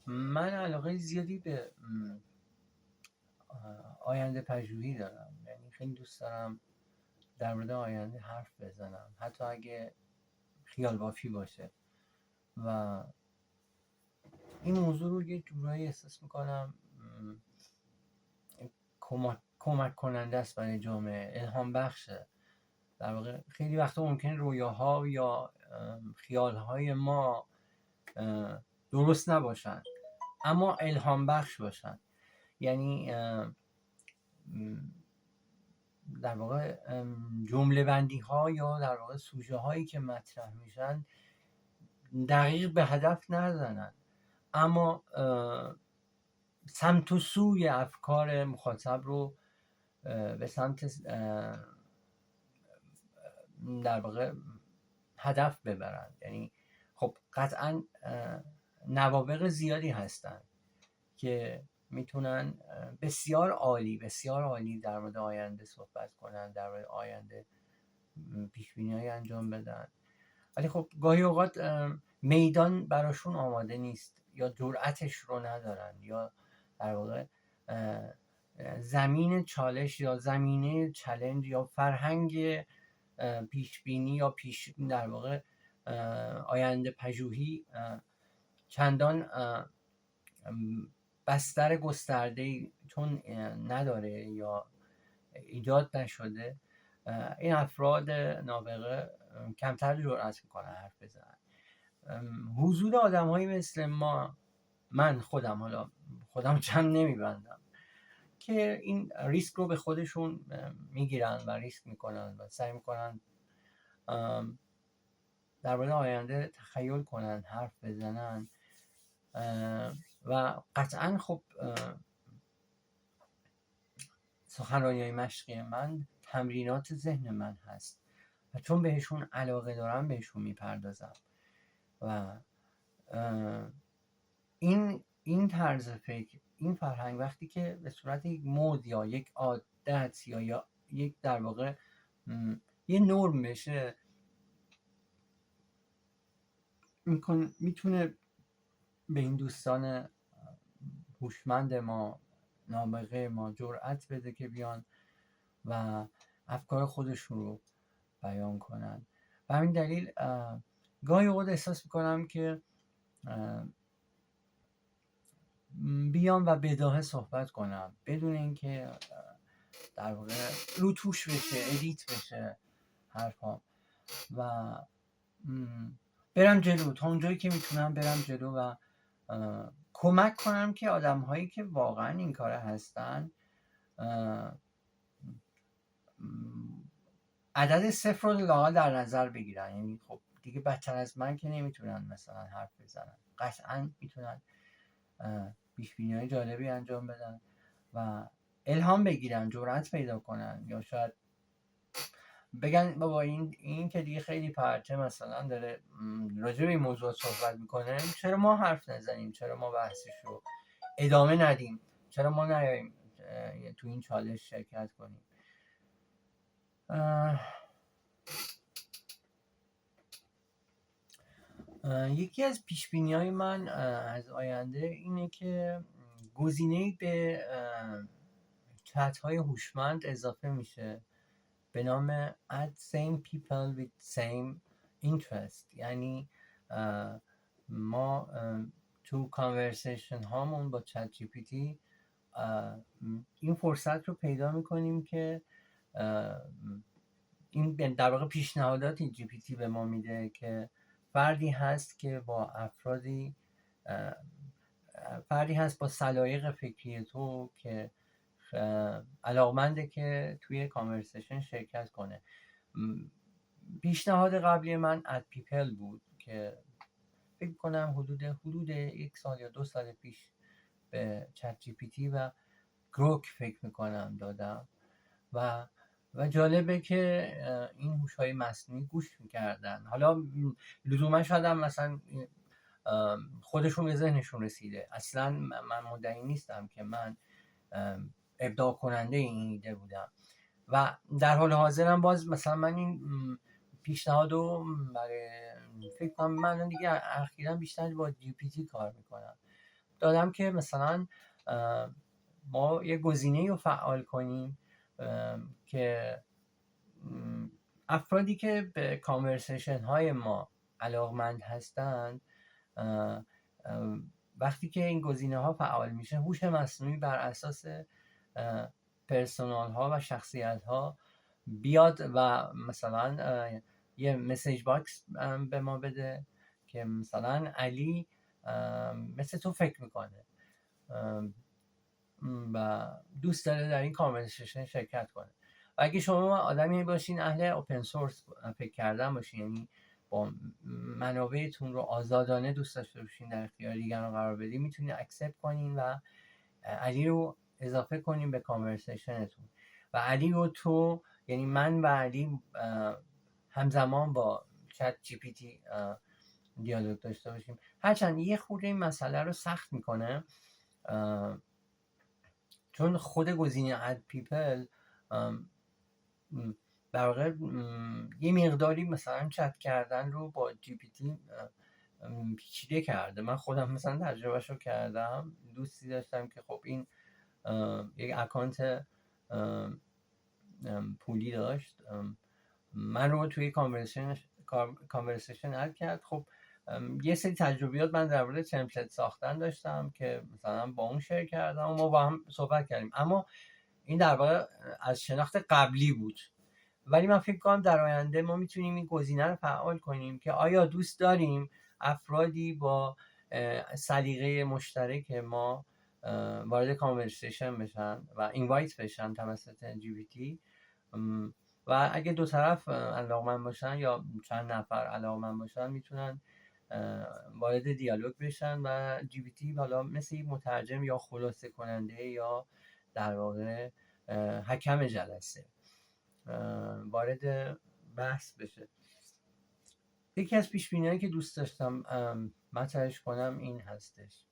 من علاقه زیادی به آینده پژوهی دارم، یعنی خیلی دوست دارم در مورد آینده حرف بزنم، حتی اگه خیال بافی باشه. و این موضوع رو یه جورایی احساس میکنم کمک کننده است برای جامعه، الهام بخشه. در واقع خیلی وقتا ممکنه رویاها یا خیالهای ما درست نباشن اما الهام بخش باشن. یعنی در واقع جمله بندی ها یا در واقع سوژه هایی که مطرح میشن دقیق به هدف نزنن، اما سمت و سوی افکار مخاطب رو به سمت در واقع هدف ببرن. یعنی خب قطعا نوابغ زیادی هستن که میتونن بسیار عالی در مورد آینده صحبت کنن، در مورد آینده پیشبینی‌های انجام بدن، ولی خب گاهی اوقات میدان براشون آماده نیست یا جرأتش رو ندارن، یا در واقع زمین چالش یا زمینه چالش یا فرهنگ پیشبینی یا در واقع آینده پژوهی چندان بستر گسترده‌ای چون نداره یا ایجاد نشده، این افراد نابغه کمتر جرأت میکنن حرف بزنن. حضور آدم‌هایی مثل من خودم جمع نمیبندم که این ریسک رو به خودشون میگیرن و ریسک میکنن و سعی میکنن در مورد آینده تخیل کنن، حرف بزنن. و قطعا خب سخنرانی‌های مشقی من تمرینات ذهن من هست و چون بهشون علاقه دارم بهشون میپردازم و این طرز فکر، این فرهنگ وقتی که به صورت یک مود یا یک عادت یا یک در واقع یه نرم بشه، میتونه به این دوستان هوشمند ما، نابغه ما جرأت بده که بیان و افکار خودشون رو بیان کنن. و همین دلیل گاهی اوقات احساس میکنم که بیام و بداهه صحبت کنم بدون اینکه در واقع روتوش بشه، ادیت بشه حرفام، و برم جلو تا اونجایی که میتونم، برم جلو و کمک کنم که آدم هایی که واقعا این کار هستن عدد صفر رو لااقل در نظر بگیرن. یعنی خب دیگه بدتر از من که نمیتونن مثلا حرف بزنن، قطعا میتونن پیشبینی‌های جالبی انجام بدن و الهام بگیرن، جرأت پیدا کنن، یا شاید بگن بابا این که دیگه خیلی پرچه مثلا داره راجع به این موضوع صحبت میکنه، چرا ما حرف نزنیم، چرا ما بحثش رو ادامه ندیم، چرا ما نیاییم تو این چالش شرکت کنیم. یکی از پیشبینی‌های من از آینده اینه که گزینه‌ای به چت‌های هوشمند اضافه میشه به نام add same people with same interest. یعنی ما تو کانورسیشن هامون با چت جی پی تی این فرصت رو پیدا میکنیم که این در واقع پیشنهاداتی جی پی تی به ما میده که فردی هست با سلایق فکری تو که علاقمنده که توی کانورسیشن شرکت کنه. پیشنهاد قبلی من اد پیپل بود که فکر کنم حدود 1 سال یا 2 سال پیش به چت جی پی تی و گروک فکر میکنم دادم و جالبه که این هوش‌های مصنوعی گوش میکردن. حالا لزوما شاید هم مثلا خودشون به ذهنشون رسیده، اصلا من مدعی نیستم که من ابداع کننده این ایده بودم و در حال حاضرم باز مثلا من این پیشنهادو برای فکر کنم من دیگه اخیراً بیشتر با جی پی تی کار میکنم دادم که مثلا ما یه گزینه رو فعال کنیم که افرادی که به کانورسیشن های ما علاقمند هستند وقتی که این گزینه ها فعال میشه، هوش مصنوعی بر اساس پرسونال ها و شخصیت ها بیاد و مثلا یه مسیج باکس به ما بده که مثلا علی مثل تو فکر میکنه و دوست داره در این کانورسیشن شرکت کنه. و اگه شما آدمی باشین اهل اوپن سورس فکر کردن باشین، یعنی با منابعتون رو آزادانه دوست داشته باشین در اختیار دیگران قرار بدین، میتونین اکسپت کنین و علی رو اضافه کنین به کانورسیشنتون و علی رو تو، یعنی من و علی همزمان با چت جی پی تی دیالوگ داشته باشیم. هرچند یه خورده این مسئله رو سخت میکنه چون خود گزینه اد پیپل در واقع یه مقداری مثلا چت کردن رو با جی پی تی پیچیده کرده. من خودم مثلا تجربهش رو کردم، دوستی داشتم که خب این یک اکانت پولی داشت، من رو توی کانورسیشن اد کرد. خب یه سری تجربیات من در مورد تمپلت ساختن داشتم که مثلا با اون شیر کردم و ما با هم صحبت کردیم، اما این در واقع از شناخت قبلی بود. ولی من فکر کنم در آینده ما میتونیم این گزینه رو فعال کنیم که آیا دوست داریم افرادی با سلیقه مشترک ما وارد کانورسیشن بشن و اینوایت بشن توسط جی پی تی، و اگه دو طرف علاقمند باشن یا چند نفر علاقمند باشن میتونن وارد دیالوگ بشن و جی پی تی حالا مثل مترجم یا خلاصه کننده یا در واقع حکم جلسه وارد بحث بشه. یکی از پیش بینی‌هایی که دوست داشتم مطرحش کنم این هستش